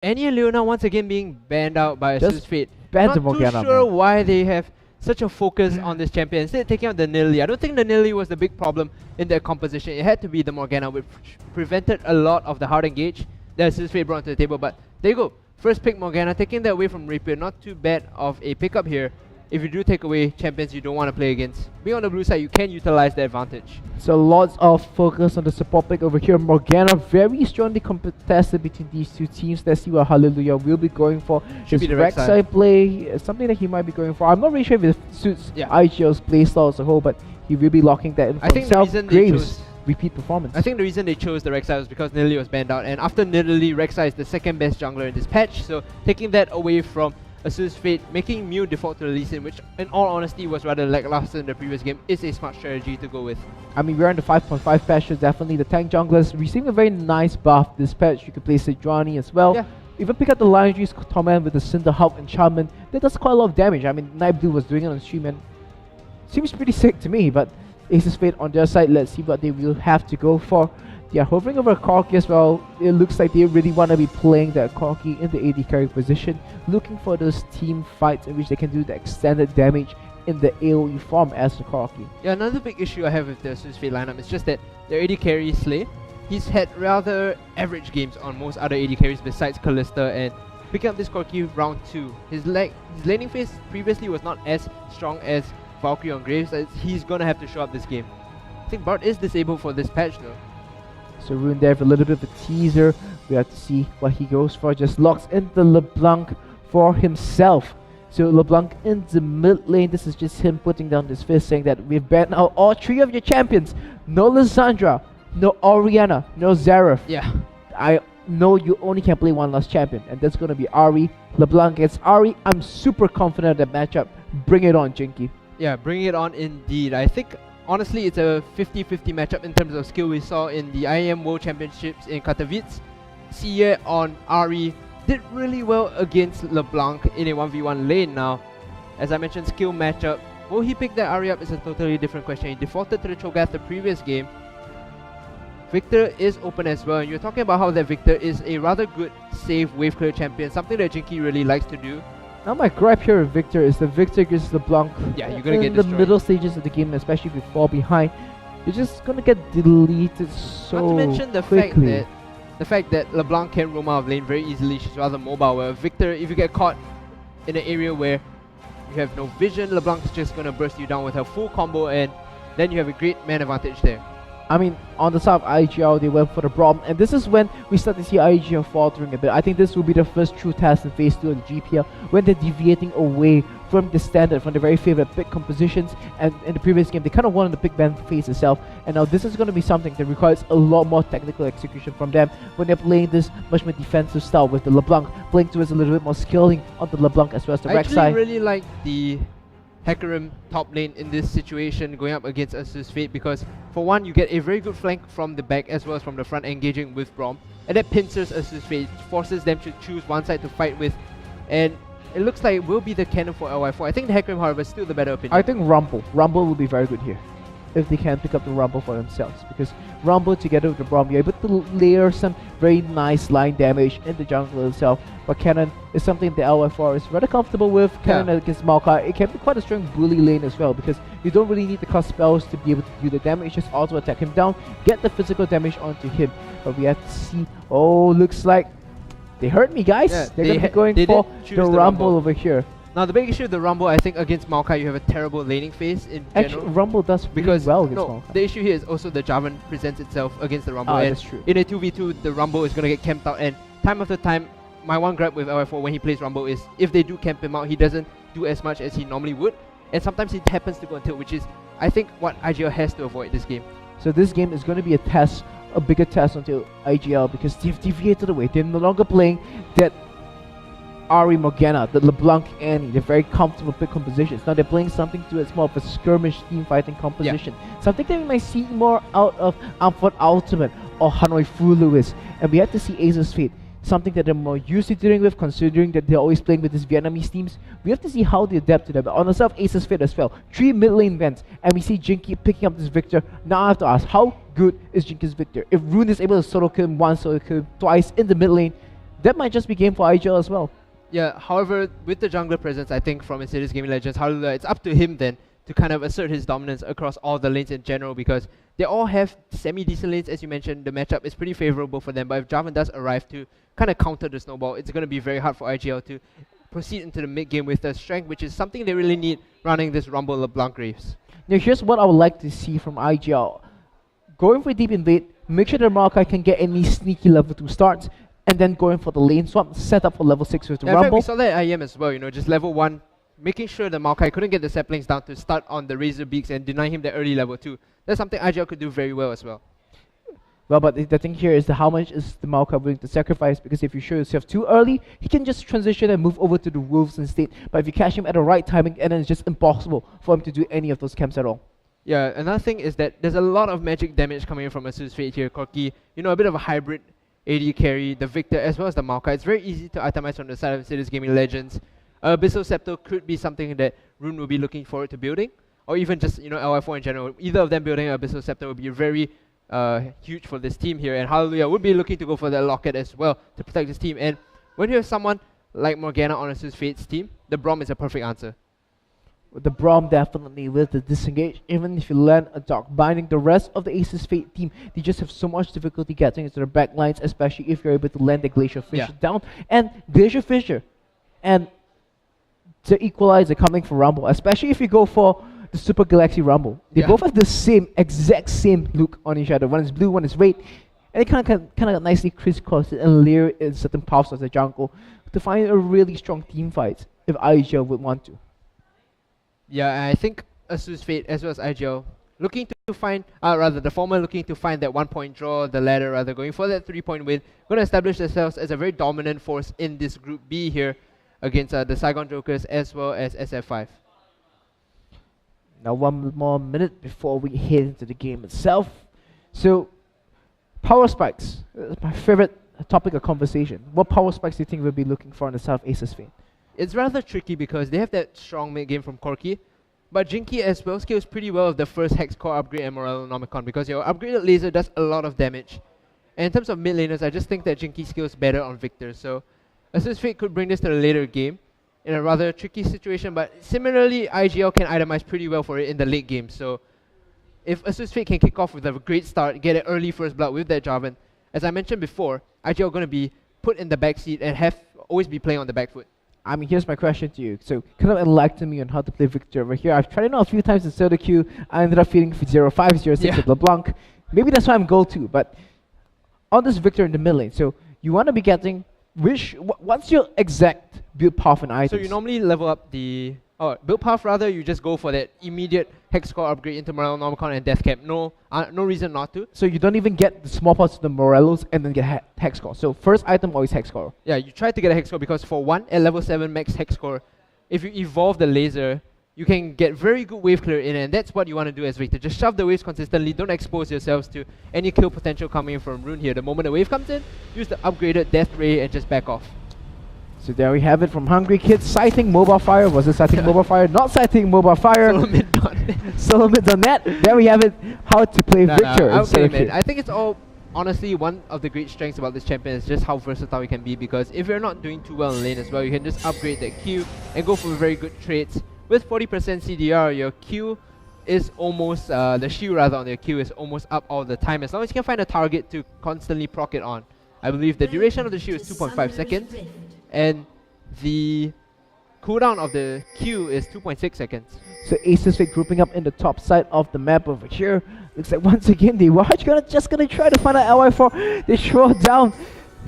Annie and Leona once again being banned out by Just ASUS Fate. ban Not the too Morgana, sure man. why they have such a focus on this champion instead of taking out the Nilly. I don't think the Nilly was the big problem in their composition. It had to be the Morgana, which prevented a lot of the hard engage that ASUS Fate brought to the table. But there you go. First pick Morgana, taking that away from Rapier. Not too bad of a pickup here. If you do take away champions you don't want to play against, being on the blue side, you can utilize the advantage. So lots of focus on the support pick over here. Morgana very strongly contested between these two teams. Let's see what Hallelujah will be going for. Should His be the Rek'Sai play, something that he might be going for. I'm not really sure if it suits IGL's playstyle as a whole, but he will be locking that in for I think himself. the reason they Graves, chose, repeat performance. I think the reason they chose the Rek'Sai was because Nilly was banned out, and after Nilly, Rek'Sai is the second best jungler in this patch, so taking that away from ASUS Fate, making Mew default to the Lee Sin, which in all honesty was rather lackluster in the previous game, is a smart strategy to go with. I mean, we're in the 5.5 patch, so definitely the tank junglers receiving a very nice buff this patch. You could play Sejuani as well. Yeah. Even pick up the Lion Juice Torment with the Cinder Hulk Enchantment. That does quite a lot of damage. I mean, Night Blue was doing it on stream and seems pretty sick to me, but ASUS Fate on their side, let's see what they will have to go for. Yeah, hovering over Corki as well. It looks like they really want to be playing that Corki in the AD carry position, looking for those team fights in which they can do the extended damage in the AoE form as the Corki. Yeah, another big issue I have with the ASUS Fate lineup is just that their AD carry Slay, he's had rather average games on most other AD carries besides Kalista, and picking up this Corki round 2. His laning phase previously was not as strong as Valkyrie on Graves, as he's gonna have to show up this game. I think Bart is disabled for this patch though. So Rune there for a little bit of a teaser. We have to see what he goes for. Just locks into LeBlanc for himself. So LeBlanc in the mid lane. This is just him putting down his fist, saying that we've banned out all 3 of your champions. No Lissandra, no Orianna, no Xerath. Yeah. I know you only can play one last champion, and that's gonna be Ahri. LeBlanc gets Ahri. I'm super confident of that matchup. Bring it on, Jinky. Yeah, bring it on indeed. I think honestly, it's a 50-50 matchup in terms of skill. We saw in the IEM World Championships in Katowice. Sia on Ahri did really well against LeBlanc in a 1v1 lane now. As I mentioned, skill matchup. Will he pick that Ahri up is a totally different question. He defaulted to the Cho'Gath the previous game. Victor is open as well, and you're talking about how that Victor is a rather good save wave clear champion, something that Jinky really likes to do. Now my gripe here with Victor is that Victor gets LeBlanc You're gonna in get the destroyed. middle stages of the game, especially if you fall behind. You're just gonna get deleted so Not to mention the quickly. fact that LeBlanc can roam out of lane very easily. She's rather mobile. Where Victor, if you get caught in an area where you have no vision, LeBlanc is just gonna burst you down with her full combo, and then you have a great man advantage there. I mean, on the side of IGL, they went for the Braum, and this is when we start to see IGL faltering a bit. I think this will be the first true test in Phase 2 of the GPL, when they're deviating away from the standard, from the very favorite pick compositions, and in the previous game, they kind of wanted the pick ban phase itself, and now this is going to be something that requires a lot more technical execution from them when they're playing this much more defensive style with the LeBlanc, playing towards a little bit more skilling on the LeBlanc as well as the I Rek'Sai. actually really like the Hecarim top lane in this situation going up against ASUS Fate, because for one, you get a very good flank from the back as well as from the front engaging with Braum, and that pincers ASUS Fate, forces them to choose one side to fight with, and it looks like it will be the cannon for LY4. I think the Hecarim, however, is still the better opinion. I think Rumble will be very good here if they can pick up the Rumble for themselves, because Rumble together with the Braum, you're able to layer some very nice line damage in the jungle itself. But Cannon is something the LF4 is rather comfortable with. Cannon against Maokai, it can be quite a strong bully lane as well, because you don't really need to cast spells to be able to do the damage, just auto attack him down, get the physical damage onto him. But we have to see, looks like they hurt me, guys. Yeah, They're going to be going for the Rumble over here. Now the big issue with the Rumble, I think against Maokai you have a terrible laning phase in general. Actually, Rumble does really well against Maokai. The issue here is also the Jarvan presents itself against the Rumble. And that's true. in a 2v2, the Rumble is going to get camped out, and time after time, my one gripe with LF4 when he plays Rumble is if they do camp him out, he doesn't do as much as he normally would, and sometimes it happens to go on tilt, which is, I think, what IGL has to avoid this game. So this game is going to be a test, a bigger test until IGL, because they've deviated away. They're no longer playing that Ahri Morgana, the LeBlanc Annie. They're very comfortable pick compositions. Now they're playing something to it's more of a skirmish team fighting composition. Something that we might see more out of Amphod Ultimate or Hanoi Fu Lewis. And we have to see ASUS Fate, something that they're more used to dealing with, considering that they're always playing with these Vietnamese teams. We have to see how they adapt to them. But on the side of ASUS Fate as well, 3 mid lane vents, and we see Jinky picking up this Victor. Now I have to ask, how good is Jinky's Victor? If Rune is able to solo kill him once, solo kill him twice in the mid lane, that might just be game for IGL as well. Yeah, however, with the jungler presence, I think from Insidious Gaming Legends, Hallelujah, it's up to him then to kind of assert his dominance across all the lanes in general, because they all have semi-decent lanes. As you mentioned, the matchup is pretty favorable for them, but if Jarvan does arrive to kind of counter the snowball, it's going to be very hard for IGL to proceed into the mid-game with the strength, which is something they really need running this Rumble LeBlanc Graves. Now here's what I would like to see from IGL. Going for deep invade, make sure the Maokai can get any sneaky level 2 starts, and then going for the lane swap, set up for level 6 with the In fact, Rumble. we saw that at IEM as well, just level 1, making sure that Maokai couldn't get the saplings down to start on the Razor Beaks and deny him the early level 2. That's something IGL could do very well as well. Well, but the thing here is how much is the Maokai willing to sacrifice, because if you show yourself too early, he can just transition and move over to the Wolves instead. But if you catch him at the right timing, and then it's just impossible for him to do any of those camps at all. Yeah, another thing is that there's a lot of magic damage coming in from ASUS Fate here. Corki, a bit of a hybrid AD carry, the Victor as well as the Maokai. It's very easy to itemize from the side of Insidious Gaming Legends. Abyssal Scepter could be something that Rune will be looking forward to building, or even just LI4 in general. Either of them building Abyssal Scepter would be very huge for this team here, and Hallelujah would be looking to go for that Locket as well to protect his team. And when you have someone like Morgana on ASUS Fate's team, the Braum is a perfect answer. With the Braum definitely with the disengage, even if you land a Dark Binding, the rest of the ASUS Fate team, they just have so much difficulty getting into their back lines, especially if you're able to land the Glacial Fissure down. And Glacial Fissure and the Equalizer coming for Rumble, especially if you go for the Super Galaxy Rumble. They both have the exact same look on each other. One is blue, one is red. And they kind of nicely crisscross it and layer in certain paths of the jungle to find a really strong team fight if IGL would want to. Yeah, I think ASUS Fate as well as IGL looking to find, the former looking to find that 1 point draw, the latter rather going for that 3-point win, going to establish themselves as a very dominant force in this Group B here against the Saigon Jokers as well as SF5. Now 1 more minute before we head into the game itself. So, power spikes, my favorite topic of conversation. What power spikes do you think we'll be looking for on the side of ASUS Fate? It's rather tricky because they have that strong mid game from Corki, but Jinky as well scales pretty well with the first Hex Core upgrade and Morellonomicon, because your upgraded laser does a lot of damage. And in terms of mid laners, I just think that Jinky scales better on Victor, so ASUS Fate could bring this to the later game in a rather tricky situation, but similarly IGL can itemize pretty well for it in the late game. So if ASUS Fate can kick off with a great start, get an early first blood with that Jarvan, as I mentioned before, IGL going to be put in the backseat and always be playing on the back foot. I mean, here's my question to you. So, kind of enlighten me on how to play Victor over here. I've tried it out a few times in solo queue. I ended up feeling 05, 06 with LeBlanc. Maybe that's why I'm goal 2, but on this Victor in the mid lane, so you want to be getting what's your exact build path and items? So you normally level up the build path rather, you just go for that immediate Hex Core upgrade into Morellonomicon and Death Cap. No reason not to. So you don't even get the small parts of the Morellos and then get Hex Core. So first item always Hex Core. Yeah, you try to get a Hex Core because for one, at level 7 max Hex Core, if you evolve the laser, you can get very good wave clear in, and that's what you want to do as Victor. Just shove the waves consistently, don't expose yourselves to any kill potential coming in from Rune here. The moment the wave comes in, use the upgraded Death Ray and just back off. So there we have it from Hungry Kids, citing Mobile Fire. Was it citing Mobile Fire? Not citing Mobile Fire. Solomid.net. There we have it, how to play Victor. Okay, man. I think it's all, honestly, one of the great strengths about this champion is just how versatile he can be, because if you're not doing too well in lane as well, you can just upgrade that Q and go for very good trades. With 40% CDR, your Q is almost, the shield rather on your Q is almost up all the time, as long as you can find a target to constantly proc it on. I believe the duration of the shield is 2.5 seconds, and the cooldown of the Q is 2.6 seconds. So ASUS Fate grouping up in the top side of the map over here. Looks like once again they were just gonna try to find an LY4. They throw down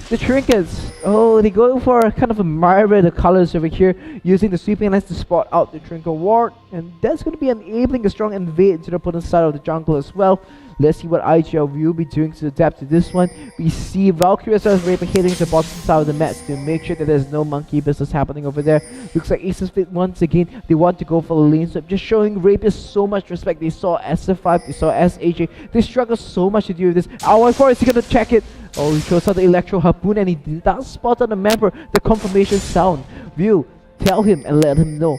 the trinkets. Oh, they go for kind of a mirror the colors over here, using the sweeping lines to spot out the trinket ward, and that's going to be enabling a strong invade to the opponent's side of the jungle as well. Let's see what IGL will be doing to adapt to this one. We see Valkyrie as well as Raper hitting the bottom side of the map to make sure that there's no monkey business happening over there. Looks like ASUS Fate once again, they want to go for the lane swap, just showing Raper so much respect. They saw SF5, they saw SAJ, they struggle so much to deal with this. LY4 is he gonna check it? Oh, he throws out the Electro Harpoon and he does spot on the member the confirmation sound. Will tell him and let him know.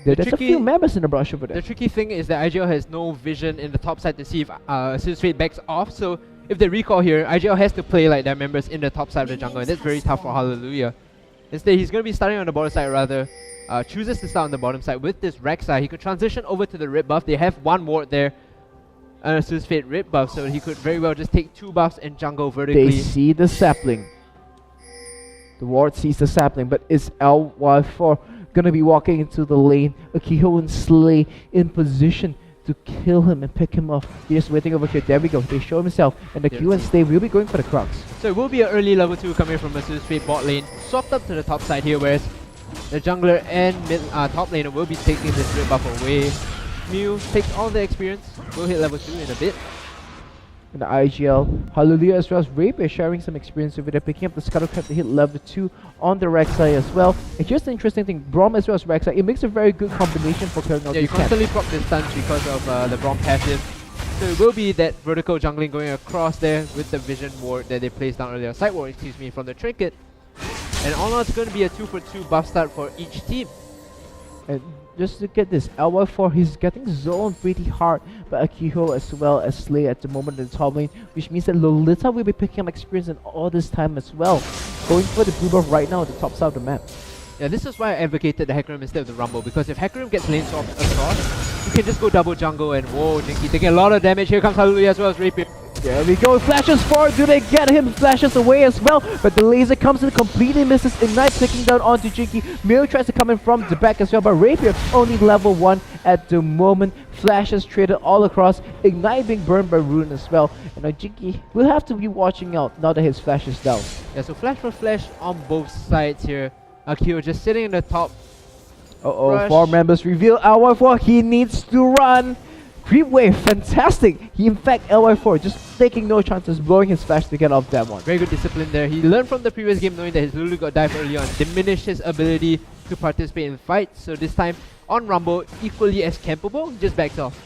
There's a few members in the brush over there. The tricky thing is that IGL has no vision in the top side to see if ASUS Fate backs off, so if they recall here, IGL has to play like their members in the top side of the jungle, and that's very tough for Hallelujah. Instead, he's going to be starting on the bottom side rather. Chooses to start on the bottom side with this Rek'Sai. He could transition over to the red buff. They have one ward there. ASUS Fate red buff, so he could very well just take 2 buffs and jungle vertically. They see the sapling. The ward sees the sapling, but is LY4 gonna be walking into the lane? Akiho and Slay in position to kill him and pick him off. He's just waiting over here. There we go. They show himself, and the Q and Slay will be going for the Crux. So it will be an early level 2 coming from ASUS Fate bot lane, swapped up to the top side here, whereas the jungler and top laner will be taking this red buff away. Mew takes all the experience, will hit level 2 in a bit. And the IGL, Hallelujah as well as Rapier sharing some experience over there, picking up the Scuttlecraft to hit level 2 on the Rek'Sai as well. And here's the interesting thing, Braum as well as Rek'Sai, it makes a very good combination for clearing out Yeah, you these camps. constantly proc the stuns because of the Braum passive. So it will be that vertical jungling going across there with the vision ward that they placed down earlier. Side ward, excuse me, from the trinket. And all in all, it's going to be a 2-for-2 buff start for each team. And just look at this, LY4, he's getting zoned pretty hard by Akiho as well as Slay at the moment in the top lane, which means that Lolita will be picking up experience in all this time as well. Going for the blue buff right now at the top side of the map. Yeah, this is why I advocated the Hecarim instead of the Rumble, because if Hecarim gets lane swapped across, you can just go double jungle and whoa, Jinky taking a lot of damage. Here comes Hallelujah as well as Rapier. There we go, flashes forward, do they get him? Flashes away as well, but the laser comes in, completely misses, Ignite clicking down onto Jinky. Mio tries to come in from the back as well, but Rapier only level 1 at the moment. Flashes traded all across, Ignite being burned by Rune as well. And now Jinky will have to be watching out now that his flash is down. Yeah, so flash for flash on both sides here. Akio just sitting in the top. Uh-oh, 4 members reveal LY4, he needs to run. Creep wave, fantastic! He in fact LY4 just taking no chances, blowing his flash to get off that one. Very good discipline there. He learned from the previous game knowing that his Lulu got dive early on, diminished his ability to participate in fights. So this time on Rumble, equally as campable, he just backs off.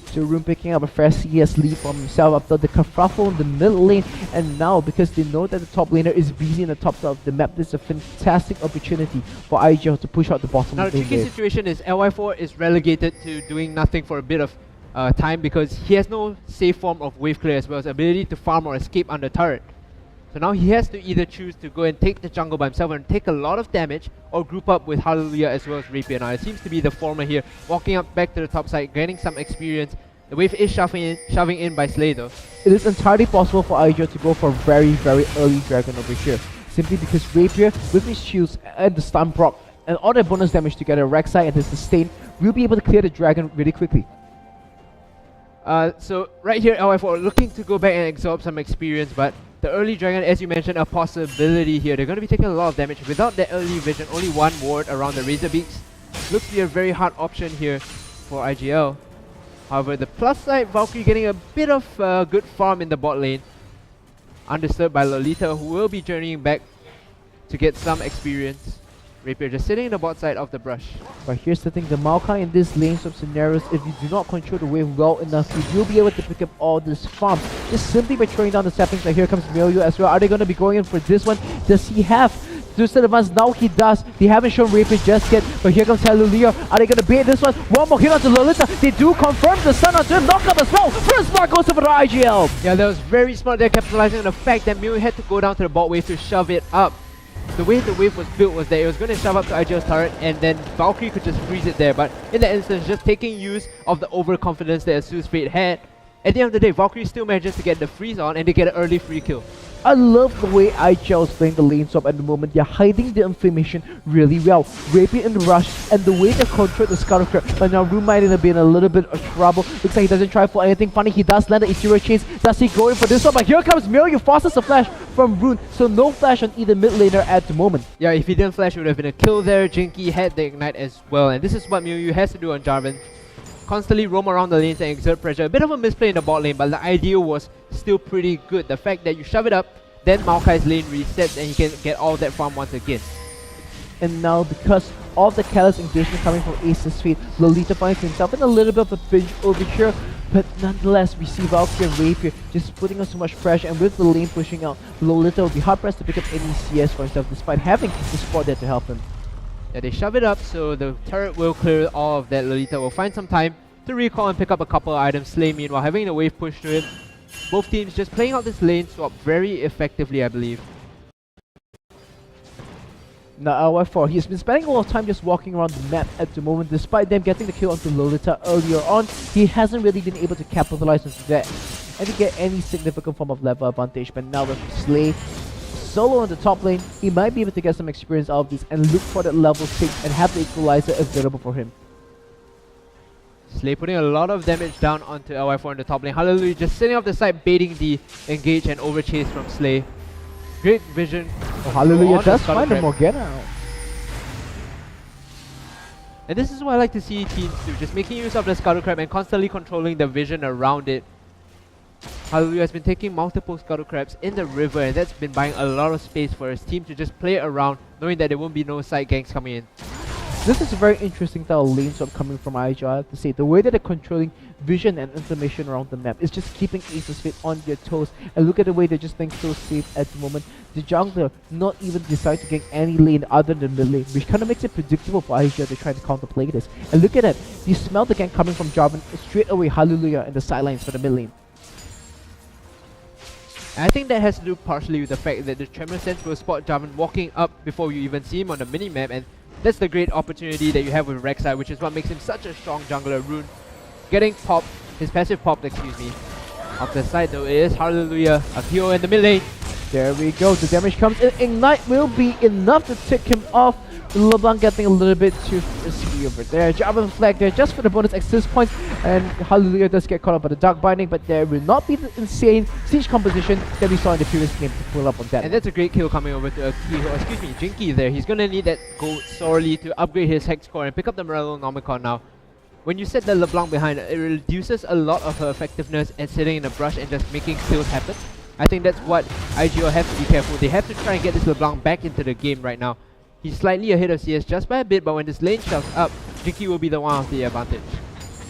So Rune picking up a fresh CS lead from himself after the kerfuffle in the middle lane, and now because they know that the top laner is busy in the top side of the map, this is a fantastic opportunity for IGL to push out the bottom Now of the the tricky wave. situation is LY4 is relegated to doing nothing for a bit of time because he has no safe form of wave clear as well as ability to farm or escape under turret. So now he has to either choose to go and take the jungle by himself and take a lot of damage, or group up with Hallelujah as well as Rapier. Now it seems to be the former here, walking up back to the top side, getting some experience. The wave is shoving in by Slay though. It is entirely possible for IGL to go for a very early dragon over here, simply because Rapier with his shields and the stun proc and all the bonus damage together, Rek'Sai and his sustain will be able to clear the dragon really quickly. So right here LY4 looking to go back and absorb some experience, but the early dragon, as you mentioned, a possibility here. They're going to be taking a lot of damage without that early vision, only 1 ward around the Razor Beaks. Looks to be a very hard option here for IGL. However, the plus side, Valkyrie getting a bit of good farm in the bot lane. Undisturbed by Lolita, who will be journeying back to get some experience. Rapier just sitting in the bot side of the brush. But here's the thing, the Maokai in this lane swap scenarios, if you do not control the wave well enough, you will be able to pick up all this farm just simply by throwing down the saplings. Like here comes Milio as well. Are they going to be going in for this one? Does he have two-set advance? Now he does. They haven't shown Rapier just yet, but here comes Hallelujah. Are they going to bait this one? One more hit onto Lolita. They do confirm the stun onto him. Knockup as well. First mark goes over the IGL. Yeah, that was very smart there, capitalizing on the fact that Mew had to go down to the bot wave to shove it up. The way the wave was built was that it was going to shove up to IGL's turret and then Valkyrie could just freeze it there, but in that instance, just taking use of the overconfidence that ASUS Fate had, at the end of the day, Valkyrie still manages to get the freeze on and they get an early free kill. I love the way IGL is playing the lane swap at the moment. They're hiding the information really well. Rapier in the rush and the way they control the Scuttlecraft. But now Rune might have been a little bit of trouble. Looks like he doesn't try for anything funny. He does land the Ethereal Chains. Does he go in for this one? But here comes Milio, forces a flash from Rune. So no flash on either mid laner at the moment. Yeah, if he didn't flash, it would have been a kill there. Jinky had the ignite as well, and this is what Mew has to do on Jarvan. Constantly roam around the lanes and exert pressure. A bit of a misplay in the bot lane, but the idea was still pretty good. The fact that you shove it up, then Maokai's lane resets and he can get all that farm once again. And now because of the careless engagement coming from ASUS Fate, Lolita finds himself in a little bit of a pinch over here. But nonetheless, we see Valkyrie and Rapier just putting on so much pressure, and with the lane pushing out, Lolita will be hard pressed to pick up any CS for himself despite having the support there to help him. Yeah, they shove it up, so the turret will clear all of that. Lolita will find some time to recall and pick up a couple of items. Slay meanwhile having the wave push to him. Both teams just playing out this lane swap very effectively, I believe. Now LY4, he's been spending a lot of time just walking around the map at the moment. Despite them getting the kill onto Lolita earlier on, he hasn't really been able to capitalize on that and to get any significant form of level advantage. But now with Slay solo on the top lane, he might be able to get some experience out of this and look for that level 6 and have the equalizer available for him. Slay putting a lot of damage down onto LY4 in the top lane. Hallelujah just sitting off the side, baiting the engage and overchase from Slay. Great vision. Oh, Hallelujah does find a Morgana out. And this is what I like to see teams do, just making use of the Scuttle Crab and constantly controlling the vision around it. Hallelujah has been taking multiple Scuttle Crabs in the river, and that's been buying a lot of space for his team to just play around, knowing that there won't be no side ganks coming in. This is a very interesting style of lane swap coming from IGL, I have to say. The way that they're controlling vision and information around the map is just keeping ASUS Fate on their toes. And look at the way they're just playing so safe at the moment. The jungler not even decide to gank any lane other than mid lane, which kind of makes it predictable for IGL to try to counterplay this. And look at that, you smell the gank coming from Jarvan, straight away Hallelujah in the sidelines for the mid lane. I think that has to do partially with the fact that the Tremor Sense will spot Jarvan walking up before you even see him on the minimap, and that's the great opportunity that you have with Rek'Sai, which is what makes him such a strong jungler. Rune getting popped, his passive popped, excuse me. Off the side though, it is Hallelujah, Akio in the mid lane. There we go, the damage comes in. Ignite will be enough to tick him off. LeBlanc getting a little bit too risky over there. Jarvan flag there just for the bonus access points, and Hallelujah does get caught up by the Dark Binding, but there will not be the insane siege composition that we saw in the previous game to pull up on that. And that's a great kill coming over to Jinky there. He's gonna need that gold sorely to upgrade his Hex Core and pick up the Morellonomicon now. When you set the LeBlanc behind, it reduces a lot of her effectiveness at sitting in a brush and just making kills happen. I think that's what IGL have to be careful. They have to try and get this LeBlanc back into the game right now. He's slightly ahead of CS just by a bit, but when this lane shoves up, Jinky will be the one with the advantage.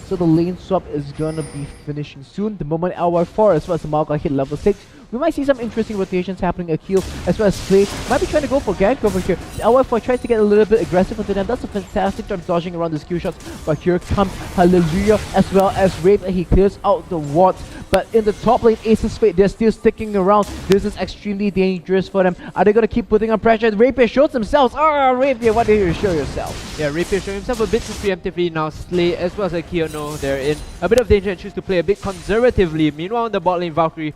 So the lane swap is gonna be finishing soon. The moment LY4 as well as the Malga hit level 6, we might see some interesting rotations happening. Akil as well as Slay might be trying to go for gank over here. The LY4 tries to get a little bit aggressive into them. That's a fantastic job dodging around the skill shots. But here comes Hallelujah as well as Rape, and he clears out the wards. But in the top lane, ASUS Fate, they're still sticking around. This is extremely dangerous for them. Are they gonna keep putting on pressure? Rapier shows themselves. Oh, Rapier, what did you show yourself? Yeah, Rapier showing himself a bit too preemptively now. Slay as well as Akio know they're in a bit of danger and choose to play a bit conservatively. Meanwhile, on the bot lane, Valkyrie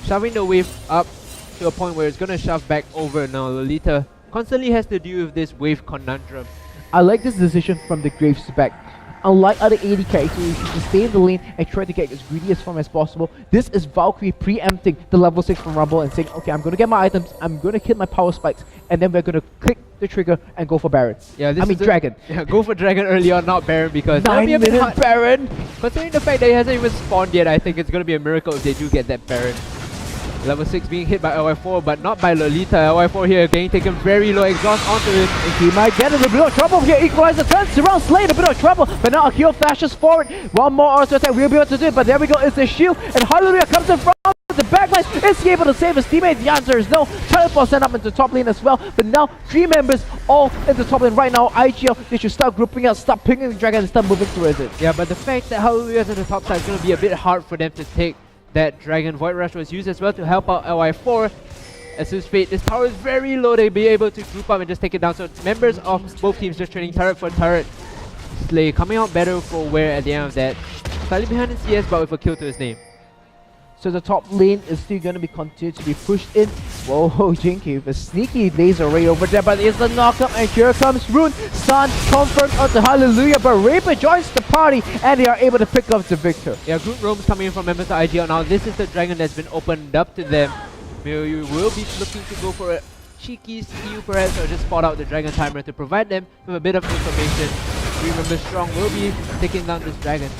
shoving the wave up to a point where it's gonna shove back over now. Lolita constantly has to deal with this wave conundrum. I like this decision from the Graves back. Unlike other AD characters, you should stay in the lane and try to get as greedy as form as possible. This is Valkyrie preempting the level 6 from Rumble and saying, okay, I'm gonna get my items, I'm gonna hit my power spikes, and then we're gonna click the trigger and go for Baron. Yeah, Dragon. Yeah, go for Dragon early on, not Baron, because 9-minute Baron! Considering the fact that he hasn't even spawned yet, I think it's gonna be a miracle if they do get that Baron. Level 6 being hit by LY4, but not by Lolita. LY4 here getting taken very low, exhaust onto him. He might get in a bit of trouble here. Equalizer turns around, Slay in a bit of trouble, but now Akio flashes forward. One more auto attack, we'll be able to do it, but there we go, it's the shield, and Hallelujah comes in front of the backline. Is he able to save his teammate? The answer is no. Teleport sent up into top lane as well, but now 3 members all in the top lane right now. IGL, they should start grouping out, stop pinging the Dragon and start moving towards it. Yeah, but the fact that Hallelujah's on the top side is going to be a bit hard for them to take. That Dragon Void Rush was used as well to help out LY4. ASUS Fate, this tower is very low, they'll be able to group up and just take it down. So members of both teams just trading turret for turret. Slay coming out better for Wear at the end of that. Slightly behind in CS, but with a kill to his name. So the top lane is still going to be continued to be pushed in. Whoa, Jinky with a sneaky laser ray over there, but it's the knockup, and here comes Rune. Stun confirmed onto Hallelujah, but Raper joins the party, and they are able to pick up the victor. Yeah, good roams coming in from members of IGL. Now this is the Dragon that's been opened up to them. You will be looking to go for a cheeky steal perhaps, or just spot out the Dragon timer to provide them with a bit of information. 3 members strong will be taking down this Dragon.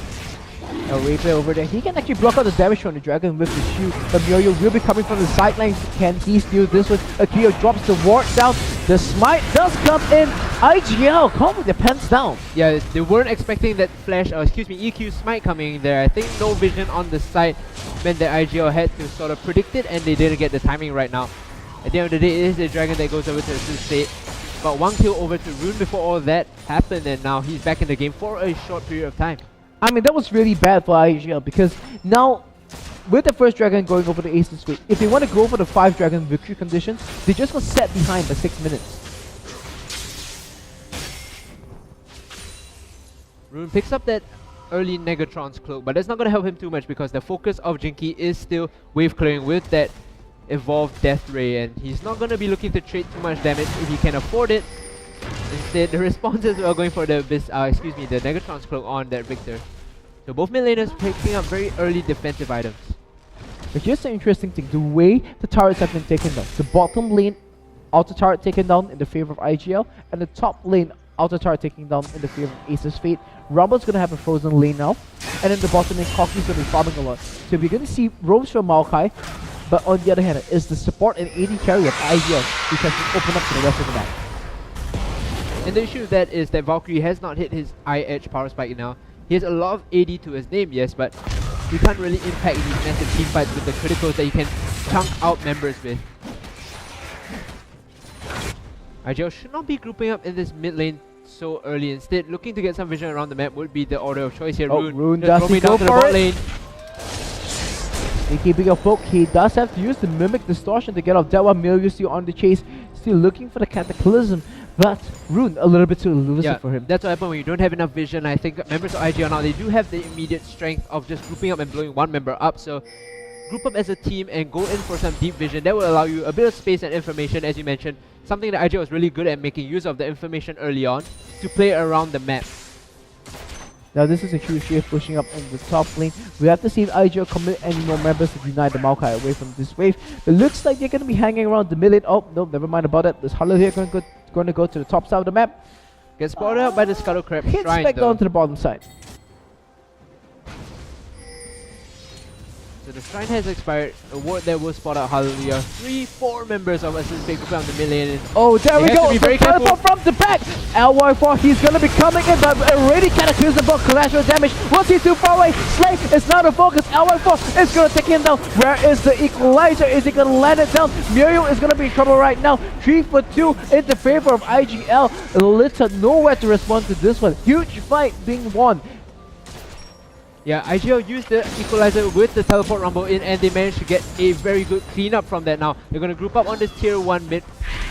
Rapier over there, he can actually block out the damage from the Dragon with the shield. The Muriel will be coming from the sidelines. Can he steal this one? Akio drops the ward down. The smite does come in. IGL come with the pants down. Yeah, they weren't expecting that flash, or excuse me, EQ smite coming in there. I think no vision on the side meant that IGL had to sort of predict it, and they didn't get the timing right now. At the end of the day, it is the Dragon that goes over to ASUS State. But 1 kill over to Rune before all that happened, and now he's back in the game for a short period of time. I mean, that was really bad for IGL because now with the first dragon going over the ASUS Fate, if they want to go for the 5 dragon victory conditions, they just gonna set behind by 6 minutes. Rune picks up that early Negatron's cloak, but that's not going to help him too much because the focus of Jinky is still wave clearing with that evolved Death Ray, and he's not going to be looking to trade too much damage if he can afford it. Instead, the responses are going for the the Negatron's cloak on that Victor. So both mid laners picking up very early defensive items. But here's the interesting thing, the way the turrets have been taken down. The bottom lane outer turret taken down in the favor of IGL, and the top lane outer turret taking down in the favor of ASUS Fate. Rumble's gonna have a frozen lane now, and then the bottom lane Koki's gonna be farming a lot. So we're gonna see roams from Maokai, but on the other hand, is the support and AD carry of IGL, which has been opened up to the rest of the map. And the issue with that is that Valkyrie has not hit his I-Edge power spike now. He has a lot of AD to his name, yes, but he can't really impact these massive team fights with the criticals that he can chunk out members with. IGL should not be grouping up in this mid lane so early. Instead, looking to get some vision around the map would be the order of choice here. Rune just does roaming down to the bot lane. In keeping a poke, he does have to use the Mimic Distortion to get off that one. Milieu still on the chase, still looking for the Cataclysm, but Rune a little bit too elusive for him. That's what happens when you don't have enough vision. I think members of IGL now, they do have the immediate strength of just grouping up and blowing one member up, so group up as a team and go in for some deep vision. That will allow you a bit of space and information, as you mentioned. Something that IGL was really good at, making use of the information early on to play around the map. Now this is a huge shift pushing up in the top lane. We have to see if IGL commit any more members to deny the Maokai away from this wave. It looks like they're going to be hanging around the mid lane. Oh, no, never mind about that. There's Hollow here going to go to the top side of the map. Gets spotted out by the Scuttle Crab Hits Shrine back though. down to the bottom side. So the Shrine has expired. A ward that will spot out Hallelujah. 3-4 members of ASUS Fate grouping on the mid lane. Oh, there we go! Be very Teleport from the back! LY4, he's gonna be coming in, but already Cataclysm for collateral damage. Was he too far away? Slay is now the focus. LY4 is gonna take him down. Where is the equalizer? Is he gonna land it down? Muriel is gonna be in trouble right now. 3 for 2 in the favor of IGL. Little nowhere to respond to this one. Huge fight being won. Yeah, IGL used the equalizer with the teleport rumble in, and they managed to get a very good cleanup from that. Now they're going to group up on this tier 1 mid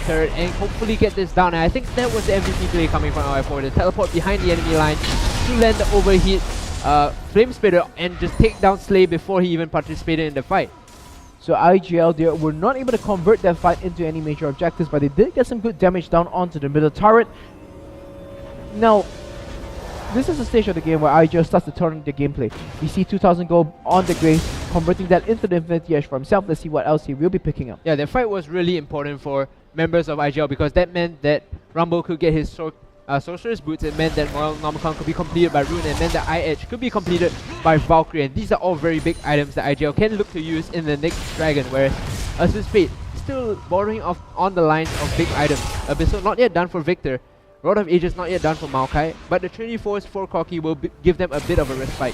turret and hopefully get this down. And I think that was the MVP play coming from LI4. The teleport behind the enemy line to land the overheat Flame Spitter and just take down Slay before he even participated in the fight. So IGL, they were not able to convert that fight into any major objectives, but they did get some good damage down onto the middle turret. Now, this is the stage of the game where IGL starts to turn the gameplay. We see 2000 gold on the Grace, converting that into the Infinity Edge for himself. Let's see what else he will be picking up. Yeah, the fight was really important for members of IGL because that meant that Rumble could get his Sorcerer's Boots. It meant that Moral Nomicon could be completed by Rune, and then the I-Edge could be completed by Valkyrie. And these are all very big items that IGL can look to use in the next Dragon, whereas ASUS Fate still bordering off on the lines of big items. Abyssal not yet done for Victor. Rod of Ages not yet done for Maokai, but the Trinity Force for Corki will give them a bit of a respite.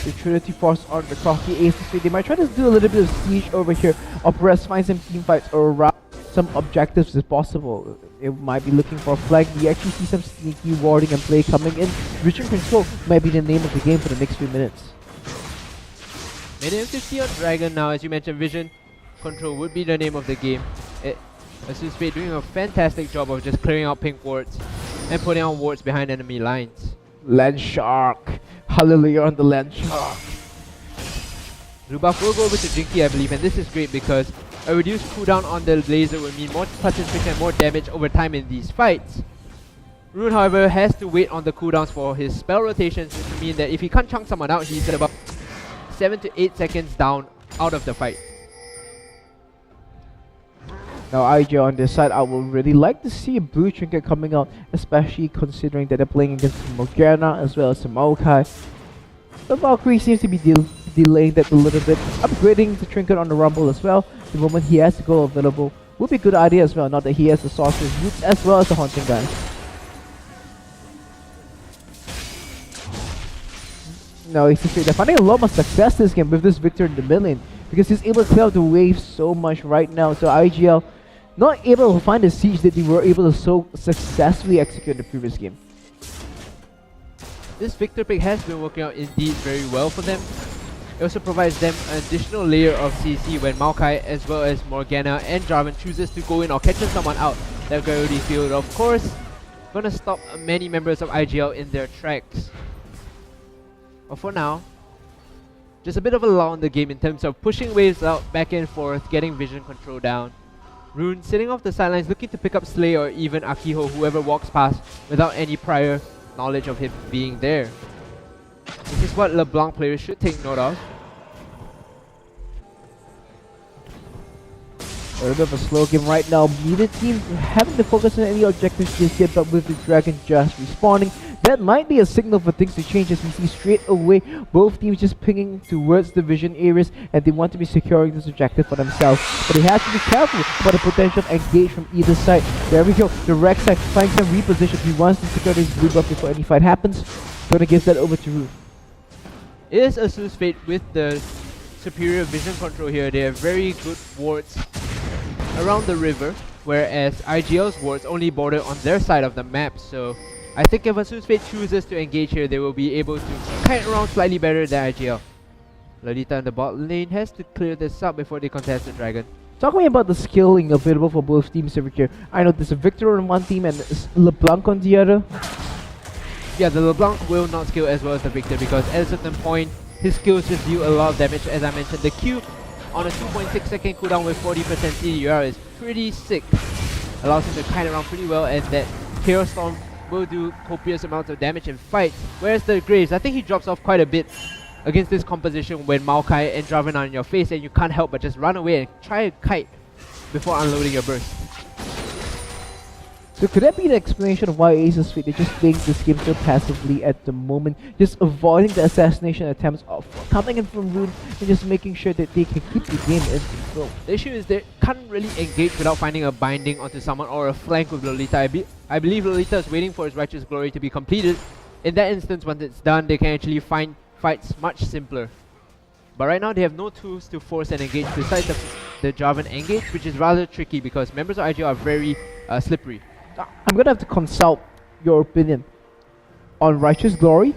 The Trinity Force on the Corki ASUS. They might try to do a little bit of siege over here, or perhaps find some team fights around some objectives if possible. It might be looking for a flag. We actually see some sneaky warding and play coming in. Vision Control might be the name of the game for the next few minutes. Minute 50 on Dragon now, as you mentioned, Vision Control would be the name of the game. ASUS Fate doing a fantastic job of just clearing out pink wards and putting on wards behind enemy lines. Land Shark. Hallelujah on the Land Shark. Blue buff will go over to Jinky, I believe, and this is great because a reduced cooldown on the laser would mean more participation and more damage over time in these fights. Rune, however, has to wait on the cooldowns for his spell rotations, which would mean that if he can't chunk someone out, he's at about 7 to 8 seconds down out of the fight. Now IGL on this side, I would really like to see a blue trinket coming out, especially considering that they're playing against Morgana as well as Maokai. The Valkyrie seems to be delaying that a little bit, upgrading the trinket on the Rumble as well. The moment he has the goal available would be a good idea as well, not that he has the Sorcerer's Boots as well as the Haunting Guy. Now they're finding a lot more success this game with this Victor in the mid lane, because he's able to clear out the wave so much right now. So IGL not able to find the siege that they were able to so successfully execute in the previous game. This Victor pick has been working out indeed very well for them. It also provides them an additional layer of CC when Maokai as well as Morgana and Jarvan chooses to go in or catches someone out. That Garudi field, of course, gonna stop many members of IGL in their tracks. But for now, just a bit of a lull in the game in terms of pushing waves out back and forth, getting vision control down. Rune sitting off the sidelines looking to pick up Slay or even Akiho, whoever walks past without any prior knowledge of him being there. This is what LeBlanc players should take note of. A little bit of a slow game right now. Neither team having to focus on any objectives just yet, but with the Dragon just respawning, that might be a signal for things to change, as we see straight away both teams just pinging towards the vision areas, and they want to be securing this objective for themselves. But they have to be careful for the potential engage from either side. There we go, the Rex side finds some reposition. He wants to secure his blue buff before any fight happens. Gonna give that over to Rune. It is ASUS Fate with the superior vision control here. They have very good wards around the river, whereas IGL's wards only border on their side of the map. So I think if ASUS Fate chooses to engage here, they will be able to kite around slightly better than IGL. Lolita in the bot lane has to clear this up before they contest the Dragon. Talking about the skilling available for both teams over here, I know there's a Victor on one team and LeBlanc on the other. Yeah, the LeBlanc will not skill as well as the Victor because at a certain point, his skills just deal a lot of damage. As I mentioned, the Q on a 2.6 second cooldown with 40% CDR is pretty sick. Allows him to kite around pretty well, and that Chaos Storm will do copious amounts of damage in fights. Whereas the Graves, I think he drops off quite a bit against this composition when Maokai and Jarvan are in your face and you can't help but just run away and try a kite before unloading your burst. So could that be the explanation of why ASUS Fate, they're just playing this game so passively at the moment, just avoiding the assassination attempts of coming in from Rune and just making sure that they can keep the game in control? The issue is they can't really engage without finding a binding onto someone or a flank with Lolita. I believe Lolita is waiting for his Righteous Glory to be completed. In that instance, once it's done, they can actually find fights much simpler. But right now they have no tools to force and engage besides the Jarvan engage, which is rather tricky because members of IGL are very slippery. I'm gonna have to consult your opinion on Righteous Glory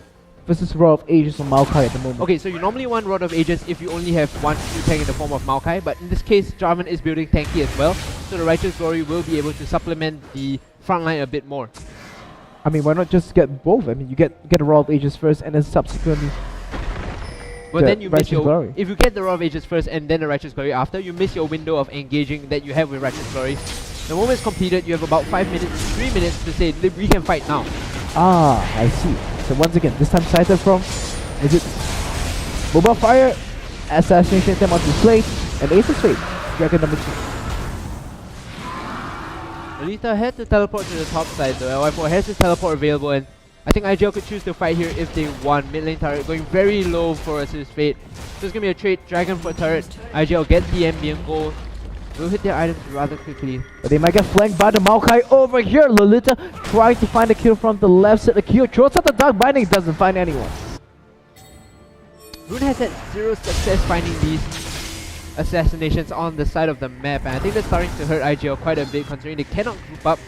versus Rod of Ages on Maokai at the moment. Okay, so you normally want Rod of Ages if you only have one true tank in the form of Maokai, but in this case, Jarvan is building tanky as well, so the Righteous Glory will be able to supplement the front line a bit more. I mean, why not just get both? I mean, you get a Rod of Ages first and then subsequently But then you miss your Glory. If you get the Rod of Ages first and then the Righteous Glory after, you miss your window of engaging that you have with Righteous Glory. The moment it's completed, you have about 5 minutes, 3 minutes to say we can fight now. Ah, I see. So once again, this time cited from, is it Mobile Fire, Assassination Attempt onto Slay, and ASUS Fate, Dragon number 2. Lolita had to teleport to the top side though. LY4 has his teleport available, and I think IGL could choose to fight here if they want. Mid lane turret going very low for ASUS Fate. So it's gonna be a trade, Dragon for turret. IGL get the ambient gold. Will hit their items rather quickly. But they might get flanked by the Maokai over here. Lolita trying to find a kill from the left side. The kill throws out the Dark Binding, doesn't find anyone. Rune has had zero success finding these assassinations on the side of the map, and I think that's starting to hurt IGL quite a bit considering they cannot group up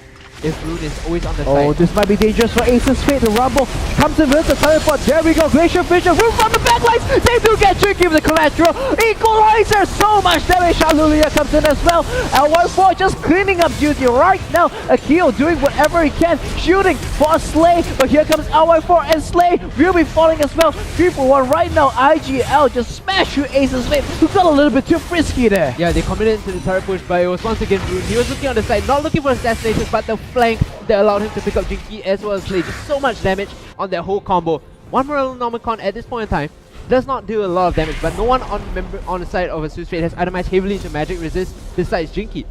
if Rune is always on the side. Oh, this might be dangerous for ASUS Fate. The Rumble comes in with the teleport. There we go. Glacier Vision. Rune from the backlines. They do get tricky with the collateral. Equalizer. So much damage. Shalulia comes in as well. L14 just cleaning up duty right now. Akio doing whatever he can. Shooting for a Slay. But here comes L14 and Slay will be falling as well. 3 for 1 right now. IGL just smashed through ASUS Fate, who got a little bit too frisky there. Yeah, they committed into the turret push, but it was once again Rune. He was looking on the side, not looking for assassinations, but the flank that allowed him to pick up Jinky as well as Slay. Just so much damage on that whole combo. One Morellonomicon at this point in time does not do a lot of damage, but no one on the side of ASUS Fate has itemized heavily into magic resist besides Jinky.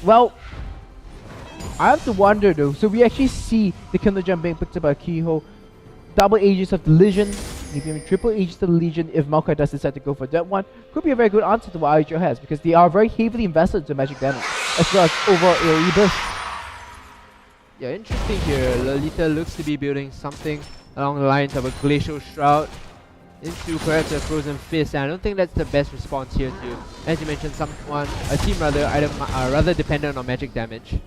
Well, I have to wonder though. So we actually see the Kindle Gem being picked up by Kiho. Double Aegis of the Legion, maybe even triple Aegis of the Legion if Maokai does decide to go for that one. Could be a very good answer to what IGL has, because they are very heavily invested into magic damage as well as overall AoE burst. Yeah, interesting here. Lolita looks to be building something along the lines of a Glacial Shroud into perhaps a Frozen Fist, and I don't think that's the best response here to, as you mentioned, a team rather dependent on magic damage.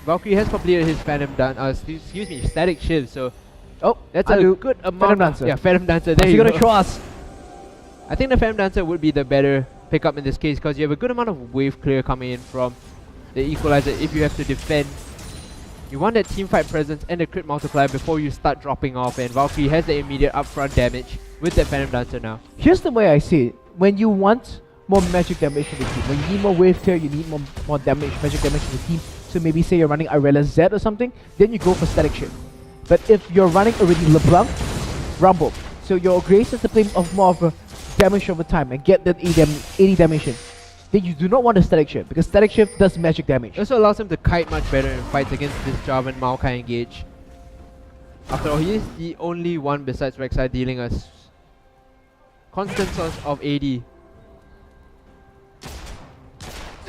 Valkyrie has completed his static shift, so that's a good amount. Phantom Dancer. Yeah, Phantom Dancer. There What's he you gonna go. show us? I think the Phantom Dancer would be the better pickup in this case because you have a good amount of wave clear coming in from the Equalizer if you have to defend. You want that teamfight presence and the crit multiplier before you start dropping off, and Valkyrie has the immediate upfront damage with that Phantom Dancer now. Here's the way I see it. When you want more magic damage in the team, when you need more wave clear, you need more damage, magic damage in the team. So maybe say you're running Irelia Z or something, then you go for static shift. But if you're running already LeBlanc, Rumble, so your Grace is to play of more of a damage over time and get that 80 damage in, then you do not want a static shift because static shift does magic damage. It also allows him to kite much better in fights against this Jarvan Maokai engage. After all, he is the only one besides Rek'Sai dealing a constant source of AD.